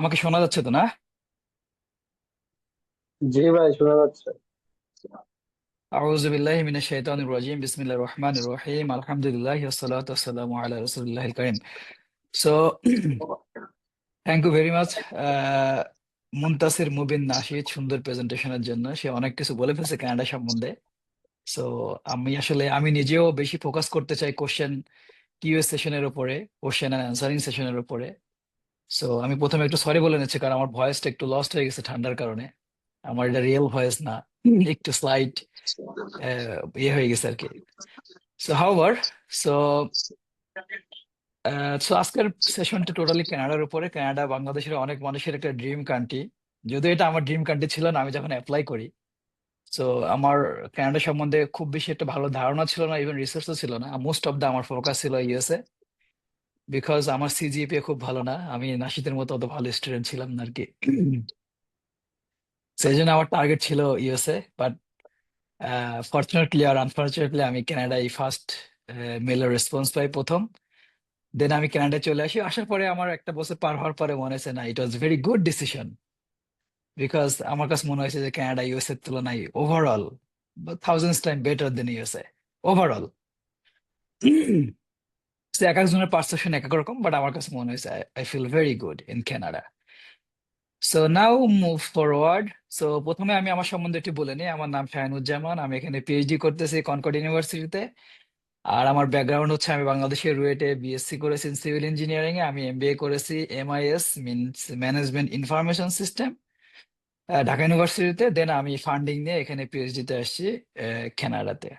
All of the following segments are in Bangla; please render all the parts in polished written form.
আমাকে শোনা যাচ্ছে তো না? জি ভাই, শোনা যাচ্ছে। আউযু বিল্লাহি মিনাশ শাইতানির রাজিম, বিসমিল্লাহির রহমানির রহিম, আলহামদুলিল্লাহ ওয়াসসালাতু ওয়াসসালামু আলা রাসূলিল্লাহিল কারীম। So thank you very much Muntasir Mubin Nashid সুন্দর প্রেজেন্টেশনের জন্য। সে অনেক কিছু বলে ফেলছে কানাডা সম্বন্ধে। সো আমি নিজেও বেশি ফোকাস করতে চাই কোশ্চেন কিউএ সেশনের উপরে, কোশ্চেন অ্যান্ড অ্যান্সারিং সেশনের উপরে। সো আমি প্রথমে একটু সরি বলে নিচ্ছি, কারণ আমার ভয়েসটা একটু লস্ট হয়ে গেছে ঠান্ডার কারণে। আমার এটা রিয়েল ভয়েস না, একটু স্লাইট হয়ে গেছে আর কি। সো হাউভার, সো আজকের সেশনটা টোটালি কানাডার উপরে। কানাডা বাংলাদেশের অনেক মানুষের একটা ড্রিম কান্ট্রি। যদিও এটা আমার ড্রিম কান্ট্রি ছিল না আমি যখন অ্যাপ্লাই করি। সো আমার কানাডা সম্বন্ধে খুব বেশি একটা ভালো ধারণা ছিল না, ইভেন রিসার্চও ছিল না। মোস্ট অফ দা আমার ফোকাস ছিল ইউএসএ, বিকজ আমার সিজিপিএ খুব ভালো না, আমি নাশিদের মতো অত ভালো স্টুডেন্ট ছিলাম না আর কি। সেই জন্য আমার টার্গেট ছিল ইউএসএ। বাট ফর্চুনেটলি আর আনফর্চুনেটলি আমি কানাডায় ফার্স্ট মেলের রেসপন্স পাই প্রথম। দেন আমি কানাডায় চলে আসি। আসার পরে আমার একটা বছর পার হওয়ার পরে মনে হয়েছে না, it was very good decision. Because আমার কাছে মনে হয়েছে যে কানাডা ইউএস এর তুলনায় overall thousands time better then USA overall. এক একজনের পারসেপশন এক এক রকম, বাট আমার কাছে মনে হয়েছে I feel very good in Canada. So now move forward. So প্রথমে আমি আমার সম্বন্ধে একটু বলে নিই। আমার নাম শাহিনুজ্জামান, আমি এখানে পিএইচডি করতেছি কনকর্ড ইউনিভার্সিটিতে। আর আমার ব্যাকগ্রাউন্ড হচ্ছে, আমি বাংলাদেশের রুয়েটে বিএসসি করেছি সিভিল ইঞ্জিনিয়ারিং এ, আমি এমবিএ করেছি MIS means management information system Dhaka ইউনিভার্সিটিতে। দেন আমি ফান্ডিং নিয়ে এখানে পিএইচডি তে আসছি কানাডাতে।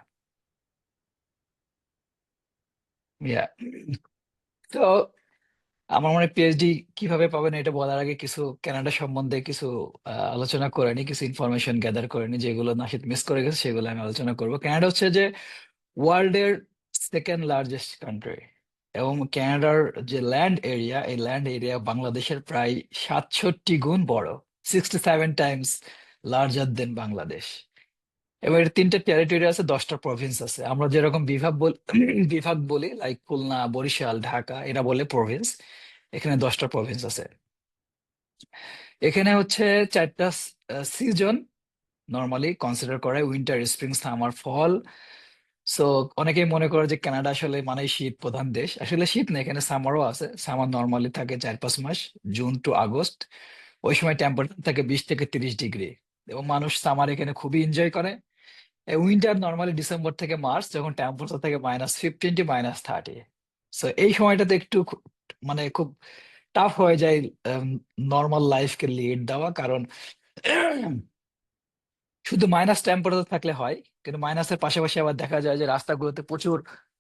ইয়া, তো আমার মনে হয় পিএইচডি কিভাবে পাবেন এটা বলার আগে কিছু কানাডা সম্বন্ধে কিছু আলোচনা করে নি, কিছু ইনফরমেশন গ্যাদার করে নি, যেগুলো নাশিদ মিস করে গেছে সেগুলো আমি আলোচনা করবো। কানাডা হচ্ছে যে ওয়ার্ল্ডের সেকেন্ড লার্জেস্ট কান্ট্রি, এবং কানাডার যে ল্যান্ড এরিয়া, এই ল্যান্ড এরিয়া বাংলাদেশের প্রায় 67 গুণ বড়, 67 টাইমস লার্জার দেন বাংলাদেশ। এবার এর 3টে টেরিটরি আছে, 10টা প্রভিন্স আছে। আমরা যেরকম বিভাগ বলি, লাইক খুলনা, বরিশাল, ঢাকা, এরা বলে প্রভিন্স। এখানে 10টা প্রভিন্স আছে। এখানে হচ্ছে 4টা সিজন নর্মালি কনসিডার করে, উইন্টার, স্প্রিং, সামার, ফল। সো অনেকেই মনে করে যে কানাডা আসলে মানে শীত প্রধান দেশ। আসলে শীত না, এখানে সামারও আছে। সামার নর্মালি থাকে 4-5 মাস, জুন টু আগস্ট। ওই সময় টেম্পারেচার থাকে 20 থেকে 30 ডিগ্রি, এবং মানুষ সামার এখানে খুবই এনজয় করে। উইন্টার নর্মালি ডিসেম্বর থেকে মার্চ, যখন টেম্পারেচার থাকে -15 টু -30। সো এই সময়টাতে একটু মানে খুব টাফ হয়ে যায় নর্মাল লাইফকে লিড দেওয়া, কারণ শুধু মাইনাস টেম্পারেচার থাকলে হয়, কিন্তু মাইনাসের পাশাপাশি আবার দেখা যায় যে রাস্তাগুলোতে প্রচুর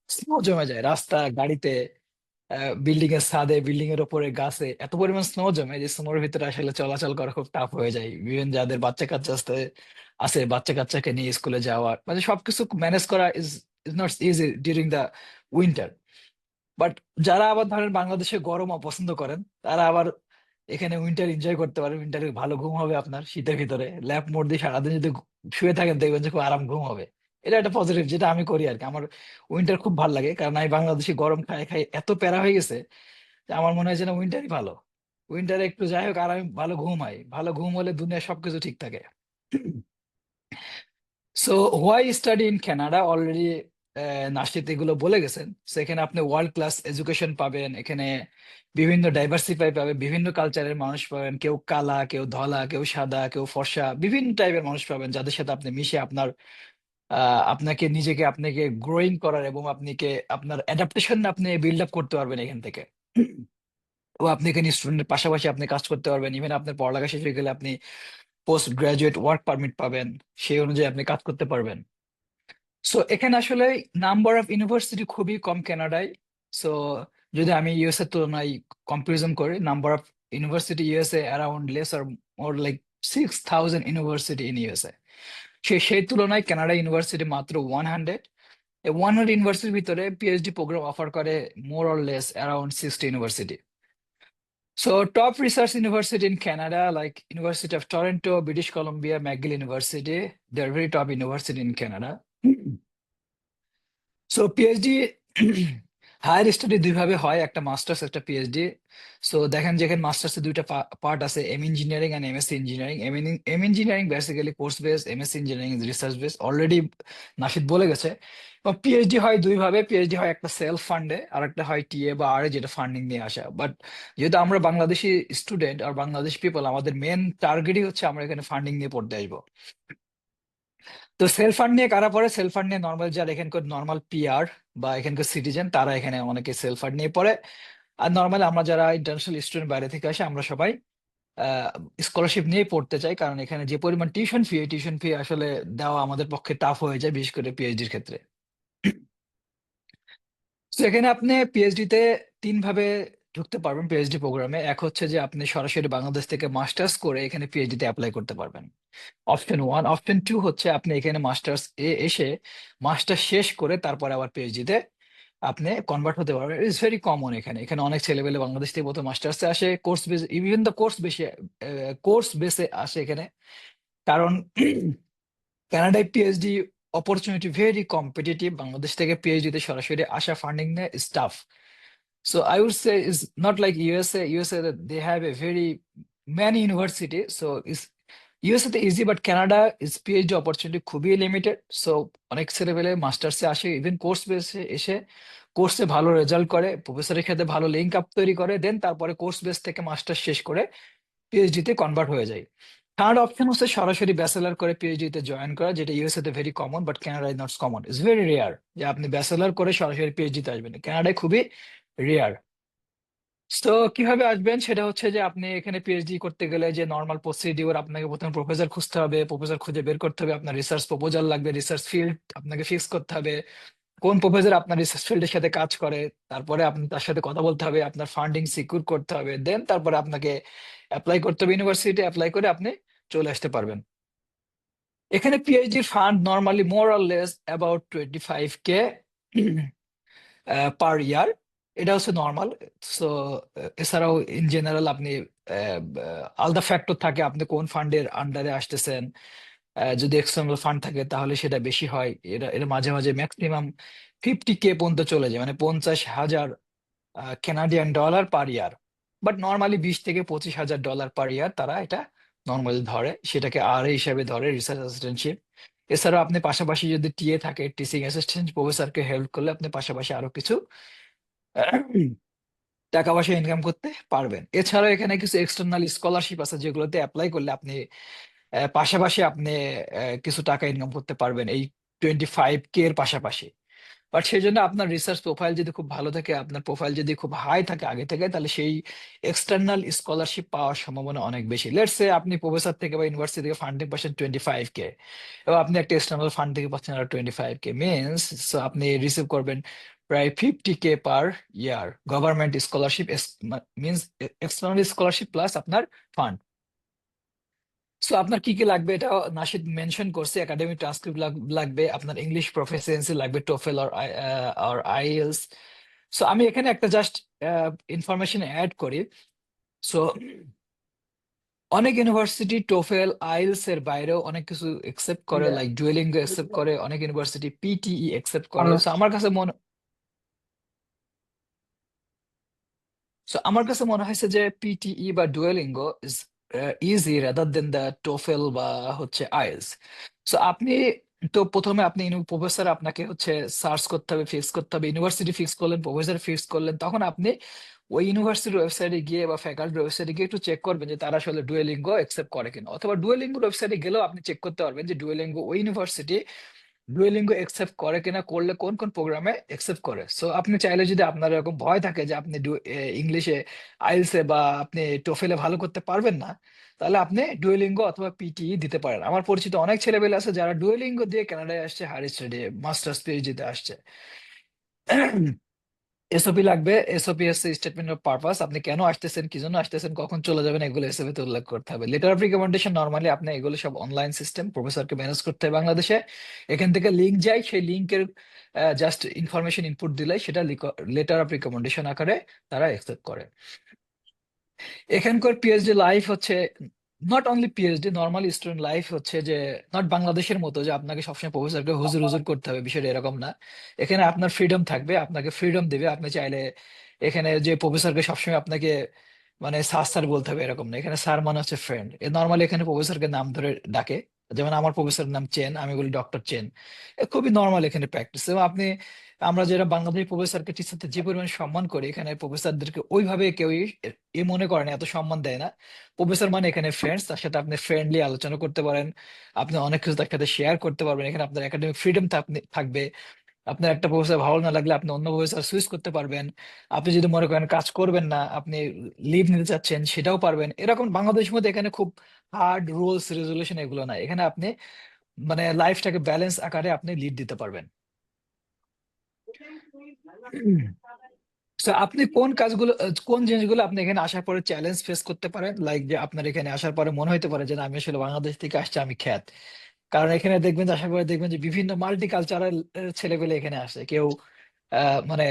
স্নো জমে যায়, রাস্তা, গাড়িতে, বিল্ডিং এর ছাদে, বিল্ডিং এর উপরে, গাছে এত পরিমাণ স্নো জমে যে স্নোর ভিতরে আসলে চলাচল করা খুব টাফ হয়ে যায়। ইভেন যাদের বাচ্চা কাচ্চা আছে, বাচ্চা কাচ্চাকে নিয়ে স্কুলে যাওয়া, মানে সবকিছু ম্যানেজ করা is is not easy during the winter. But যারা আবার ধরেন বাংলাদেশে গরম অপছন্দ করেন, তারা আবার এখানে উইন্টার এনজয় করতে পারেন। উইন্টারে ভালো ঘুম হবে আপনার, শীতের ভিতরে ল্যাপ মোড দিয়ে সারাদিন যদি শুয়ে থাকেন দেখবেন যে খুব আরাম ঘুম হবে। এটা একটা পজিটিভ, যেটা আমি করি আর কি। আমার উইন্টার খুব ভালো লাগে, কারণ আমি বাংলাদেশি গরম খাই খাই এত প্যারা হয়ে গেছে যে আমার মনে হয় যে না, উইন্টারই ভালো। উইন্টারে একটু যাই হোক, আর আমি ভালো ঘুম হয়, ভালো ঘুম হলে দুনিয়ার সবকিছু ঠিক থাকে। So why study in Canada, already nasheed এগুলো বলে গেছেন। সেখানে আপনি ওয়ার্ল্ড ক্লাস এডুকেশন পাবেন, এখানে বিভিন্ন ডাইভার্সিফাই পাবেন, বিভিন্ন কালচারের মানুষ পাবেন, কেউ কালা, কেউ ধলা, কেউ সাদা, কেউ ফর্সা, বিভিন্ন টাইপের মানুষ পাবেন, যাদের সাথে আপনি মিশে আপনাকে গ্রোয়িং করার, এবং আপনার অ্যাডাপ্টেশন আপনি বিল্ড আপ করতে পারবেন এখান থেকে। ও আপনি এখানে স্টুডেন্টের পাশাপাশি আপনি কাজ করতে পারবেন। ইভেন আপনার পড়ালেখা শেষ হয়ে গেলে আপনি পোস্ট গ্রাজুয়েট ওয়ার্ক পারমিট পাবেন, সেই অনুযায়ী আপনি কাজ করতে পারবেন। সো এখানে আসলে নাম্বার অফ ইউনিভার্সিটি খুবই কম কানাডায়। সো যদি আমি ইউএস এর তুলনায় কম্পারিজন করি, number of university USA around less or more like 6,000 university in USA. সেই তুলনায় কানাডা ইউনিভার্সিটি মাত্র 100। এই 100 ইউনিভার্সিটির ভিতরে পিএইচডি প্রোগ্রাম অফার করে more or less around 60 university. So top research university in Canada, like University of Toronto, British Columbia, McGill University, they are very top university in Canada. So PhD higher study দুইভাবে হয়, একটা মাস্টার্স একটা পিএইচডি। সো দেখেন যেখানে মাস্টার্সে দুইটা পার্ট আছে, M engineering and MSc engineering. M engineering basically course base, MSc engineering research base, already Nashid বলে গেছে। এবং পিএইচডি হয় দুইভাবে, পিএইচডি হয় একটা সেলফ ফান্ডে আর একটা হয় টিএ বা আর যেটা ফান্ডিং নিয়ে আসা। বাট যেহেতু আমরা বাংলাদেশি স্টুডেন্ট আর বাংলাদেশ পিপল, আমাদের মেন টার্গেটই হচ্ছে আমরা এখানে ফান্ডিং নিয়ে পড়তে আসবো। তো সেলফ ফান্ড নিয়ে কারা পড়ে? সেলফ ফান্ড নিয়ে নর্মাল যারা এখানকার নর্মাল পিআর বা এখানকার সিটিজেন, তারা এখানে অনেকে সেলফ ফান্ড নিয়ে পড়ে। আর নর্মাল আমরা যারা ইন্টারন্যাশনাল স্টুডেন্ট বাইরে থেকে আসে, আমরা সবাই স্কলারশিপ নিয়ে পড়তে চাই, কারণ এখানে যে পরিমাণ টিউশন ফি আসলে দেওয়া আমাদের পক্ষে টাফ হয়ে যায়, বিশেষ করে পিএইচডির ক্ষেত্রে। তো এখানে আপনি পিএইচডি তে তিন ভাবে ঢুকতে পারবেন পিএইচডি প্রোগ্রামে। এক হচ্ছে যে আপনি সরাসরি বাংলাদেশ থেকে মাস্টার্স করে এখানে পিএইচডি তে অ্যাপ্লাই করতে পারবেন, অপশন ওয়ান। অপশন টু হচ্ছে আপনি এখানে মাস্টার্স এ এসে মাস্টার শেষ করে তারপরে আবার পিএইচডি তে আপনি কনভার্ট হতে পারবেন। It's very common. এখানে এখানে অনেক ছেলেপেলে বাংলাদেশ থেকে প্রথম মাস্টার্সে আসে, course base, even the course বেসে আসে এখানে। কারণ কানাডায় PhD opportunity very competitive. Bangladesh থেকে পিএইচডি তে সরাসরি আসা ফান্ডিং নেয় staff. So I would say it's not like USA. USA that they have a very many university. So it's USA তে easy, but Canada is PhD opportunity খুবই লিমিটেড। সো অনেক ছেলেপেলে মাস্টার্সে আসে, ইভেন কোর্স বেসে এসে কোর্সে ভালো রেজাল্ট করে, প্রফেসরের সাথে ভালো লিঙ্ক আপ তৈরি করে, দেন তারপরে কোর্স বেস থেকে মাস্টার্স শেষ করে পিএইচডি তে কনভার্ট হয়ে যায়। থার্ড অপশন হচ্ছে সরাসরি ব্যাচেলার করে পিএইচডি তে জয়েন করা, যেটা ইউএসএ তে ভেরি কমন, বাট কানাডায় not common. It's very rare যে আপনি ব্যাচেলার করে সরাসরি পিএইচডি তে আসবেন, কানাডায় খুবই রেয়ার। তো কিভাবে আসবেন সেটা হচ্ছে যে আপনি এখানে পিএইচডি করতে গেলে যে নর্মাল প্রসিডিওর, আপনাকে প্রথমে প্রফেসর খুঁজতে হবে, প্রফেসর খুঁজে বের করতে হবে, আপনার রিসার্চ প্রপোজাল লাগবে, রিসার্চ ফিল্ড আপনাকে ফিক্স করতে হবে, কোন প্রফেসর আপনার রিসার্চ ফিল্ডের সাথে কাজ করে, তারপরে আপনি তার সাথে কথা বলতে হবে, আপনার ফান্ডিং সিকিউর করতে হবে, দেন তারপরে আপনাকে অ্যাপ্লাই করতে হবে, ইউনিভার্সিটি অ্যাপ্লাই করে আপনি চলে আসতে পারবেন। এখানে পিএইচডির fund normally more or less about 25K per year. এটা হচ্ছে নর্মাল। সো এছাড়াও ইন জেনারেল আপনি আলাদা ফ্যাক্টর থাকে, আপনি কোন ফান্ডের আন্ডারে আসতেছেন। যদি এক্সটার্নাল ফান্ড থাকে তাহলে সেটা বেশি হয়। এটা এটা মাঝে মাঝে ম্যাক্সিমাম 50K পর্যন্ত চলে যায়, মানে 50,000 Canadian dollar per year. But normally 20 থেকে 25 হাজার ডলার পার ইয়ার তারা এটা নর্মালি ধরে, সেটাকে আর হিসাবে ধরে, রিসার্চ অ্যাসিস্ট্যান্টশিপ। এছাড়াও আপনি পাশাপাশি যদি টিএ থাকে, টিচিং অ্যাসিস্ট্যান্ট, প্রফেসরকে হেল্প করলে আপনি পাশাপাশি আরো কিছু টাকা পয়সা ইনকাম করতে পারবেন। এছাড়াও এখানে কিছু এক্সটার্নাল স্কলারশিপ আছে, যেগুলোতে অ্যাপ্লাই করলে আপনি পাশাপাশি আপনি কিছু টাকা ইনকাম করতে পারবেন এই 25K এর পাশাপাশি। বাট সেই জন্য আপনার রিসার্চ প্রোফাইল যদি খুব ভালো থাকে, আপনার প্রোফাইল যদি খুব হাই থাকে আগে থেকে, তাহলে সেই এক্সটার্নাল স্কলারশিপ পাওয়ার সম্ভাবনা অনেক বেশি। লেটস সে আপনি প্রফেসর থেকে বা ইউনিভার্সিটি থেকে ফান্ডিং পাচ্ছেন 25K, এবং আপনি একটা এক্সটার্নাল ফান্ড থেকে পাচ্ছেন আরো 25K, মিনস সো আপনি রিসিভ করবেন প্রায় 50K per year government scholarship, means external scholarship plus আপনার ফান্ড। সো আপনার কি কি লাগবে এটা নাশিদ মেনশন করছে। একাডেমিক ট্রান্সক্রিপ্ট লাগবে, আপনার ইংলিশ প্রফিসিয়েন্সি লাগবে, টোফেল আর আইএলস। সো আমি এখানে একটা জাস্ট ইনফরমেশন অ্যাড করি। সো অনেক ইউনিভার্সিটি টোফেল আইএলস এর বাইরেও অনেক কিছু একসেপ্ট করে, লাইক ডুয়েলিঙ্গো একসেপ্ট করে, অনেক ইউনিভার্সিটি পিটিই একসেপ্ট করে। সো আমার কাছে মনে হয়েছে যে পিটিই বা Duolingo is easy rather than the TOEFL বা হচ্ছে আইএলস। সো আপনি তো প্রথমে আপনি প্রফেসর, আপনাকে হচ্ছে সার্চ করতে হবে, ফিক্স করতে হবে, ইউনিভার্সিটি ফিক্স করলেন, প্রফেসর ফিক্স করলেন, তখন আপনি ওই ইউনিভার্সিটির ওয়েবসাইটে গিয়ে বা ফ্যাকাল্টির ওয়েবসাইটে গিয়ে একটু চেক করবেন যে তারা আসলে ডুয়েলিঙ্গো একসেপ্ট করে কিনা। অথবা ডুয়েলিঙ্গোর ওয়েবসাইটে গেলেও আপনি চেক করতে পারবেন যে ডুয়েলিঙ্গো ওই ইউনিভার্সিটি ডুয়েলিঙ্গো একসেপ্ট করে কিনা, করলে কোন কোন প্রোগ্রামে একসেপ্ট করে। সো আপনি চাইলে, যদি আপনার এরকম ভয় থাকে যে আপনি ইংলিশে আইএলসে বা আপনি টোফেলে ভালো করতে পারবেন না, তাহলে আপনি ডুয়েলিঙ্গো অথবা পিটিই দিতে পারেন। আমার পরিচিত অনেক ছেলেপেলে আছে যারা ডুয়েলিঙ্গো দিয়ে কানাডায় আসছে, হায়ার স্টাডি মাস্টার্স পিএইচডিতে আসছে। এসওপি লাগবে। এসওপি হচ্ছে স্টেটমেন্ট অফ পারপাস, আপনি কেন আসতেছেন, কি জন্য আসতেছেন, কখন চলে যাবেন, এগুলো এসওপি তে উল্লেখ করতে হবে। লেটার অফ রিকমেন্ডেশন নরমালি আপনি এগুলো সব অনলাইন সিস্টেম, প্রফেসরকে ম্যানেজ করতে হয় বাংলাদেশে। এখান থেকে লিঙ্ক যায়, সেই লিঙ্কের জাস্ট ইনফরমেশন ইনপুট দিলে সেটা লেটার অফ রিকমেন্ডেশন আকারে তারা অ্যাকসেপ্ট করে। এখানকার পিএইচডি লাইফ হচ্ছে not only PhD, normal student life হচ্ছে যে নট বাংলাদেশের মতো যে আপনাকে সবসময় প্রফেসরকে হুজুর হুজুর করতে হবে, বিষয়টা এরকম না। এখানে আপনার ফ্রিডম থাকবে, আপনাকে ফ্রিডম দিবে। আপনি চাইলে এখানে যে প্রফেসরকে সবসময় আপনাকে মানে স্যার স্যার বলতে হবে এরকম না। এখানে স্যার মানে হচ্ছে ফ্রেন্ড। নর্মালি এখানে প্রফেসরকে নাম ধরে ডাকে, যেমন আমার প্রফেসরের নাম চেন, আমি বলি ডক্টর চেন। খুবই নর্মাল এখানে প্র্যাকটিস। এবং আপনি, আমরা যেটা বাংলাদেশি প্রফেসরকে টিচারদের যে পরিমাণ সম্মান করি, এখানে প্রফেসরদেরকে ওইভাবে কেউই এ মনে করে না, এত সম্মান দেয় না। প্রফেসর মানে এখানে ফ্রেন্ডস, তার সাথে আপনি ফ্রেন্ডলি আলোচনা করতে পারেন, আপনি অনেক কিছু তার সাথে শেয়ার করতে পারবেন। এখানে আপনার একাডেমিক ফ্রিডম থাকবে। আপনার একটা প্রফেসর ভালো না লাগলে আপনি অন্য প্রফেসর সুইচ করতে পারবেন। আপনি যদি মনে করেন কাজ করবেন না, আপনি লিভ নিতে চাচ্ছেন, সেটাও পারবেন। এরকম বাংলাদেশের মধ্যে এখানে খুব হার্ড রুলস রেজুলেশন এগুলো নাই। এখানে আপনি মানে লাইফটাকে ব্যালেন্স আকারে আপনি লিড দিতে পারবেন। তো আপনি কোন কাজগুলো, কোন জিনিসগুলো আপনি এখানে আসার পরে চ্যালেঞ্জ ফেস করতে পারেন, লাইক যে আপনার এখানে আসার পরে মনে হতে পারে যে না, আমি আসলে বাংলাদেশ থেকে আসছি, আমি খ্যাত। কারণ এখানে দেখবেন যে আসার পরে দেখবেন যে বিভিন্ন মাল্টি কালচারাল ছেলেপেলে এখানে আসে। কেউ মানে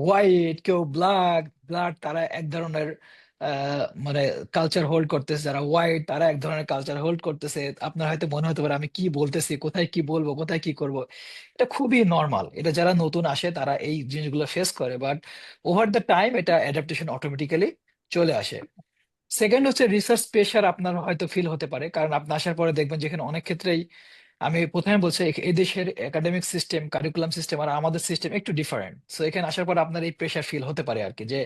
হোয়াইট, কেউ ব্ল্যাক, তারা এক ধরনের মানে কালচার হোল্ড করতেছে। যারা হোয়াইট তারা এক ধরনের কালচার হোল্ড করতেছে। আপনার হয়তো মনে হতে পারে আমি কি বলতেছি, কোথায় কি বলবো, কোথায় কি করব। এটা খুবই নর্মাল। এটা যারা নতুন আসে তারা এই জিনিসগুলো ফেস করে, বাট ওভার দ্য টাইম এটা অ্যাডাপ্টেশন অটোমেটিক্যালি চলে আসে। সেকেন্ড হচ্ছে রিসার্চ প্রেশার আপনার হয়তো ফিল হতে পারে, কারণ আপনি আসার পরে দেখবেন যেখানে অনেক ক্ষেত্রেই, আমি প্রথমে বলছি এই দেশের একাডেমিক সিস্টেম, কারিকুলাম সিস্টেম আর আমাদের সিস্টেম একটু ডিফারেন্ট। সো এখানে আসার পর আপনার এই প্রেশার ফিল হতে পারে আর কি, যে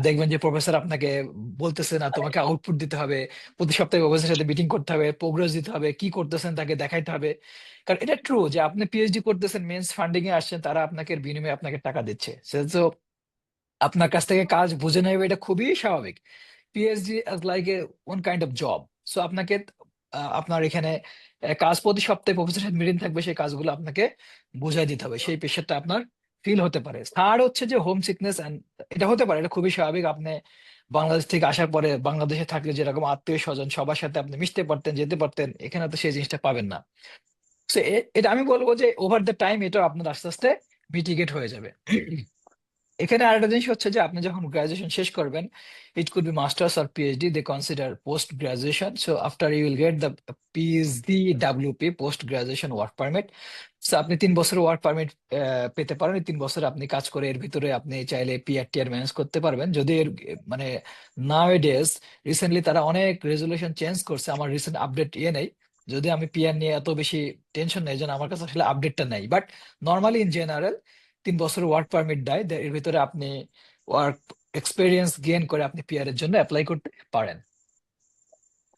দেখবেন যে প্রফেসর আপনাকে বলতেছে না তোমাকে আউটপুট দিতে হবে, প্রতি সপ্তাহে প্রফেসরের সাথে মিটিং করতে হবে, প্রোগ্রেস দিতে হবে, কি করতেছেন তাকে দেখাইতে হবে। কারণ এটা ট্রু যে আপনি পিএইচডি করতেছেন, মেন্স ফান্ডিং এ আসছেন, তারা আপনাকে এর বিনিময়ে আপনাকে টাকা দিচ্ছে। তো আপনার কাছ থেকে কাজ বুঝে নেবে, এটা খুবই স্বাভাবিক। PhD as like a one kind of job. So আপনাকে আপনার এখানে কাজ প্রতি সপ্তাহে প্রফেসরের সাথে মিটিং থাকবে, সেই কাজগুলো আপনাকে বুঝাই দিতে হবে। সেই প্রেশারটা আপনার ফিল হতে পারে। থার্ড হচ্ছে যে হোম সিকনেস, এন্ড এটা হতে পারে, এটা খুবই স্বাভাবিক। আপনি বাংলাদেশ থেকে আসার পরে বাংলাদেশে থাকলে যেরকম আত্মীয় স্বজন সবার সাথে আপনি মিশতে পারতেন, যেতে পারতেন, এখানে তো সেই জিনিসটা পাবেন না। তো এটা আমি বলবো যে ওভার দ্য টাইম এটা আপনার আস্তে আস্তে মিটিগেট হয়ে যাবে। এখানে আরেকটা জিনিস হচ্ছে যে আপনি যখন গ্রাজুয়েশন শেষ করবেন, it could be masters or PhD, they consider post graduation. So after you will get the PhD WP, post graduation work permit. So আপনি 3 বছর ওয়ার্ক পারমিট পেতে পারেন। এই 3 বছর আপনি কাজ করে এর ভিতরে আপনি চাইলে পিআর টিআর ম্যানেজ করতে পারবেন। যদি এর মানে নাও ডেজ রিসেন্টলি তারা অনেক রেজুলেশন চেঞ্জ করছে, আমার রিসেন্ট আপডেট নেই। যদি আমি পিআর নিয়ে এত বেশি টেনশন নেই, যেন আমার কাছে আসলে আপডেটটা নাই, বাট নর্মালি ইন জেনারেল 3 বছর ওয়ার্ক পারমিট দেয়। এর ভিতরে আপনি ওয়ার্ক এক্সপিরিয়েন্স গেইন করে আপনি পিআর এর জন্য অ্যাপ্লাই করতে পারেন।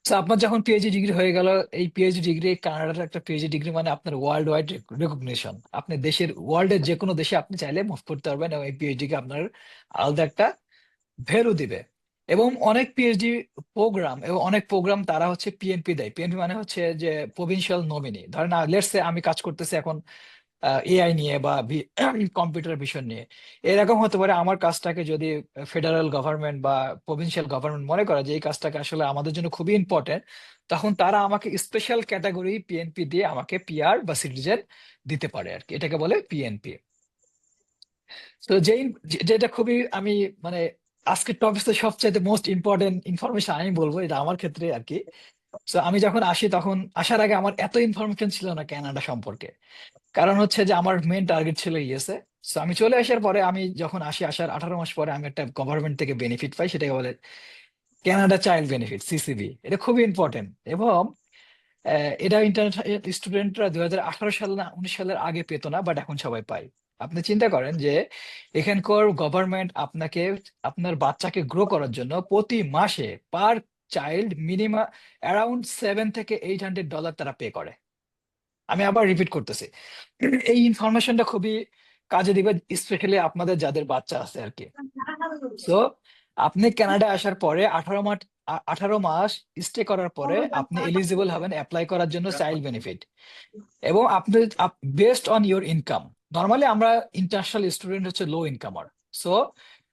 তো আপনার যখন পিএইচডি ডিগ্রি হয়ে গেল, এই পিএইচডি ডিগ্রি, কানাডার একটা পিএইচডি ডিগ্রি মানে আপনার ওয়ার্ল্ড ওয়াইড রেকগনিশন। আপনি দেশের, ওয়ার্ল্ডের যে কোনো দেশে আপনি চাইলে মুভ করতে পারবেন, এবং এই পিএইচডি কে আপনার আলাদা একটা ভ্যালু দিবে। এবং অনেক পিএইচডি প্রোগ্রাম, এবং অনেক প্রোগ্রাম তারা হচ্ছে পিএনপি দেয়। পিএনপি মানে হচ্ছে যে প্রভিনশিয়াল নমিনি। ধরেন লেটস সে আমি কাজ করতেছি এখন এআই নিয়ে বা কম্পিউটার ভিশন নিয়ে। এরকম হতে পারে আমার কাজটাকে যদি ফেডারেল গভর্নমেন্ট বা প্রভিন্সিয়াল গভর্নমেন্ট মনে করে যে এই কাজটাকে আসলে আমাদের জন্য খুবই ইম্পর্টেন্ট, তখন তারা আমাকে স্পেশাল ক্যাটাগরি পিএনপি দিয়ে আমাকে পিআর বা সিটিজেন দিতে পারে আর কি। এটাকে বলে পিএনপি। তো যেটা খুবই আমি মানে আজকের টপিকে সবচাইতে মোস্ট ইম্পর্টেন্ট ইনফরমেশন আমি বলবো, এটা আমার ক্ষেত্রে আর কি। তো আমি যখন আসি, তখন আসার আগে আমার এত ইনফরমেশন ছিল না কানাডা সম্পর্কে। কারণ হচ্ছে যে আমার মেন টার্গেট ছিল ইউএসএ। তো আমি চলে আসার পরে, আমি যখন আসি, আসার 18 মাস পরে আমি একটা গভর্নমেন্ট থেকে বেনিফিট পাই, সেটাকে বলে কানাডা চাইল্ড বেনিফিট, সিসিবি। এটা খুবই ইম্পর্টেন্ট। এবং এটা ইন্টারন্যাশনাল স্টুডেন্টরা 2018 সাল না 19 সালের আগে পেতো না, বাট এখন সবাই পায়। আপনি চিন্তা করেন যে এখানকার গভর্নমেন্ট আপনাকে, আপনার বাচ্চাকে গ্রো করার জন্য প্রতি মাসে পার চাইল্ড মিনিমাম অ্যারাউন্ড $700 থেকে $800 তারা পে করে। আমি আবার রিপিট করতেছি, এই ইনফরমেশনটা খুবই কাজে দিবে, স্পেশালি আপনাদের যাদের বাচ্চা আছে আর কি। সো আপনি কানাডা আসার পরে 18 মাস, 18 মাস স্টে করার পরে আপনি এলিজিবল হবেন অ্যাপ্লাই করার জন্য চাইল্ড বেনিফিট। এবং আপনি based on your income, normally আমরা ইন্টারন্যাশনাল স্টুডেন্ট হচ্ছে low incomer. So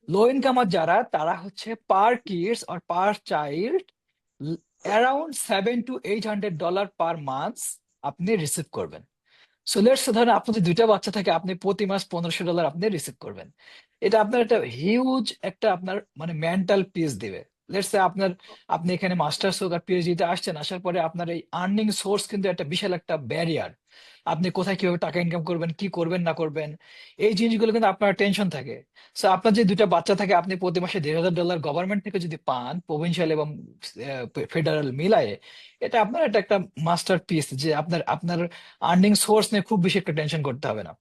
low incomer যারা, তারা হচ্ছে পার কিডস আর per child around $700 to $800 per month আপনি রিসিভ করবেন। সো লেটস ধরেন আপনার যদি 2টা বাচ্চা থাকে, আপনি প্রতি মাস $1500 আপনি রিসিভ করবেন। এটা আপনার একটা হিউজ একটা আপনার মানে মেন্টাল পিস দিবে। লেটস সে আপনি এখানে মাস্টার্স হোক আর পিএইচডি তে আসছেন, আসার পরে আপনার এই আর্নিং সোর্স কিন্তু একটা বিশাল একটা ব্যারিয়ার। আপনি কোথায় কিভাবে টাকা ইনকাম করবেন, কি করবেন না করবেন, এই জিনিসগুলো কিন্তু আপনার টেনশন থাকে। সো আপনার যে দুইটা বাচ্চা থাকে, আপনি প্রতি মাসে $1,500 গভর্নমেন্ট থেকে যদি পান, প্রভিনশিয়াল এবং ফেডারেল মিলায়ে, এটা আপনার একটা একটা মাস্টার পিস, যে আপনার আপনার আর্নিং সোর্স নিয়ে খুব বেশি একটা টেনশন করতে হবে না।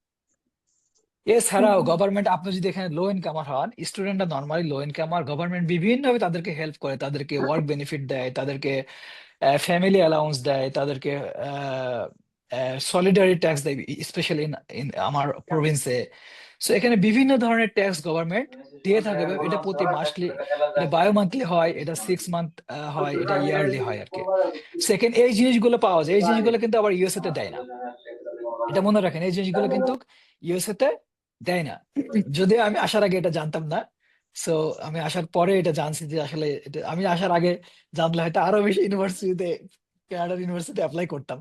এছাড়াও গভর্নমেন্ট, আপনি যদি এখানে লো ইনকামার হন, স্টুডেন্টরা নর্মালি লো ইনকামার, গভর্নমেন্ট বিভিন্নভাবে তাদেরকে হেল্প করে, তাদেরকে ওয়ার্ক বেনিফিট দেয়, তাদেরকে ফ্যামিলি অ্যালাউন্স দেয়, তাদেরকে সলিডারি ট্যাক্স দেয়, স্পেশালি ইন ইন আমার প্রভিন্সে। সো এখানে বিভিন্ন ধরনের ট্যাক্স গভর্নমেন্ট দিয়ে থাকে। এটা প্রতি মাসলি, এটা বায়ো মান্থলি হয়, এটা 6 মান্থ হয়, এটা ইয়ারলি হয় আর কি। সেকেন্ড, এই জিনিসগুলো পাওয়া যায়, এই জিনিসগুলো কিন্তু আবার ইউএসএ তে দেয় না। এটা মনে রাখেন, এই জিনিসগুলো কিন্তু ইউএসএ তে দেয় না। যদিও আমি আসার আগে এটা জানতাম না। সো আমি আসার পরে এটা জানছি যে আসলে আমি আসার আগে জানলে হয়তো আরো বেশি ইউনিভার্সিটিতে, কানাডার ইউনিভার্সিটি অ্যাপ্লাই করতাম।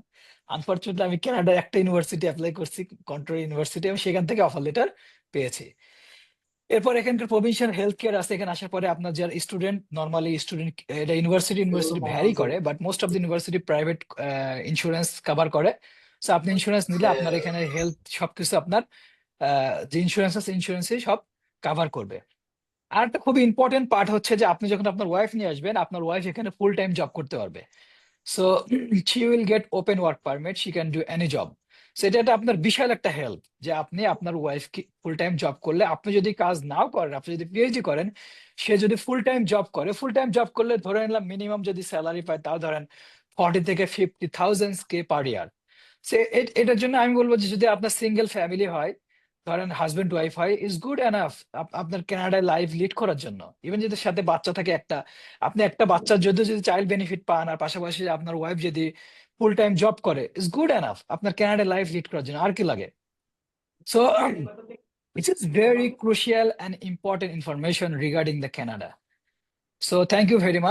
আনফরচুনেটলি আমি কানাডার একটা ইউনিভার্সিটি অ্যাপ্লাই করছি, কন্ট্রোল ইউনিভার্সিটি, আমি সেখান থেকে অফার লেটার পেয়েছি। এরপর এখানকার প্রভিনশিয়াল হেলথ কেয়ার আছে। এখানে আসার পরে আপনার যারা স্টুডেন্ট, নর্মালি স্টুডেন্ট, এটা ইউনিভার্সিটি ইউনিভার্সিটি ভ্যারি করে, but most of the university private insurance cover করে। সো আপনি ইন্স্যুরেন্স নিলে আপনার এখানে হেলথ সবকিছু আপনার যে ইন্স্যুরেন্স আছে, ইন্স্যুরেন্সই সব কাভার করবে। আর একটা খুবই ইম্পর্টেন্ট পার্ট হচ্ছে যে আপনি যখন আপনার ওয়াইফ নিয়ে আসবেন, আপনার ওয়াইফ এখানে ফুল টাইম জব করতে পারবে। So she will get open work permit, she can do any job. সেটা একটা আপনার বিশাল একটা হেল্প, যে আপনি আপনার ওয়াইফকে ফুল টাইম জব করলে, আপনি যদি কাজ নাও করেন, আপনি যদি পিএইচডি করেন, সে যদি ফুল টাইম জব করে, ফুল টাইম জব করলে ধরে নিলাম মিনিমাম যদি স্যালারি পায়, তাও ধরেন 40 থেকে 50,000 পার ইয়ার। সে এটার জন্য আমি বলবো যে যদি আপনার সিঙ্গেল ফ্যামিলি হয়, ধরেন হাজবেন্ড ওয়াইফ হয়, ইজ গুড এনাফ আপনার কানাডায় লাইফ লিড করার জন্য। ইভেন যদি সাথে বাচ্চা থাকে একটা, আপনি একটা বাচ্চার যদি যদি চাইল্ড বেনিফিট পান, আর পাশাপাশি আপনার ওয়াইফ যদি ফুল টাইম জব করে, ইজ গুড এনাফ আপনার কানাডায় লাইফ লিড করার জন্য। আর কি লাগে? So it's is very crucial and important information regarding the Canada. So thank you very much.